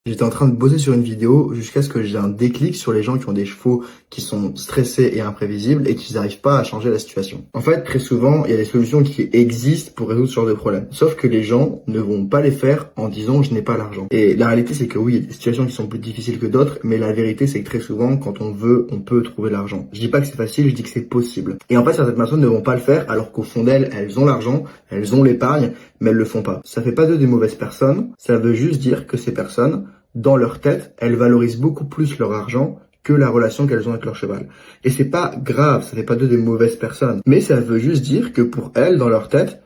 J'étais en train de bosser sur une vidéo jusqu'à ce que j'ai un déclic sur les gens qui ont des chevaux qui sont stressés et imprévisibles et qui n'arrivent pas à changer la situation. En fait, très souvent, il y a des solutions qui existent pour résoudre ce genre de problème. Sauf que les gens ne vont pas les faire en disant je n'ai pas l'argent. Et la réalité, c'est que oui, il y a des situations qui sont plus difficiles que d'autres, mais la vérité, c'est que très souvent, quand on veut, on peut trouver l'argent. Je dis pas que c'est facile, je dis que c'est possible. Et en fait, certaines personnes ne vont pas le faire alors qu'au fond d'elles, elles ont l'argent, elles ont l'épargne, mais elles le font pas. Ça fait pas d'eux des mauvaises personnes, ça veut juste dire que ces personnes, dans leur tête, elles valorisent beaucoup plus leur argent que la relation qu'elles ont avec leur cheval. Et c'est pas grave, ça fait pas d'eux des mauvaises personnes. Mais ça veut juste dire que pour elles, dans leur tête,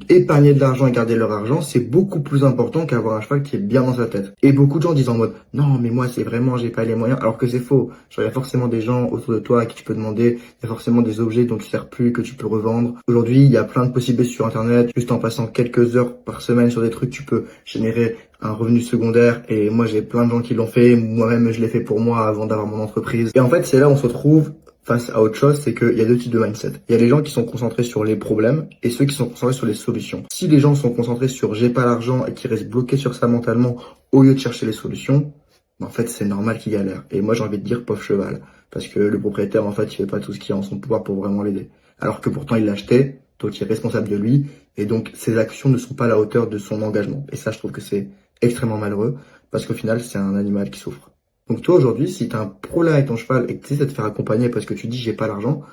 épargner de l'argent et garder leur argent, c'est beaucoup plus important qu'avoir un cheval qui est bien dans sa tête. Et beaucoup de gens disent en mode, non, mais moi, c'est vraiment, j'ai pas les moyens, alors que c'est faux. Genre, il y a forcément des gens autour de toi à qui tu peux demander, il y a forcément des objets dont tu sers plus, que tu peux revendre. Aujourd'hui, il y a plein de possibilités sur Internet, juste en passant quelques heures par semaine sur des trucs, tu peux générer un revenu secondaire. Et moi, j'ai plein de gens qui l'ont fait. Moi-même, je l'ai fait pour moi avant d'avoir mon entreprise. Et en fait, c'est là où on se retrouve face à autre chose, c'est qu'il y a deux types de mindset. Il y a les gens qui sont concentrés sur les problèmes et ceux qui sont concentrés sur les solutions. Si les gens sont concentrés sur j'ai pas l'argent et qui restent bloqués sur ça mentalement au lieu de chercher les solutions, en fait c'est normal qu'ils galèrent. Et moi j'ai envie de dire pauvre cheval, parce que le propriétaire en fait il fait pas tout ce qui est en son pouvoir pour vraiment l'aider. Alors que pourtant il l'a acheté, donc il est responsable de lui et donc ses actions ne sont pas à la hauteur de son engagement. Et ça je trouve que c'est extrêmement malheureux parce qu'au final c'est un animal qui souffre. Donc toi aujourd'hui, si tu as un problème avec ton cheval et que tu essaies de te faire accompagner parce que tu dis j'ai pas l'argent,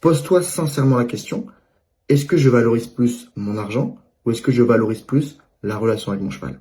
pose-toi sincèrement la question, est-ce que je valorise plus mon argent ou est-ce que je valorise plus la relation avec mon cheval?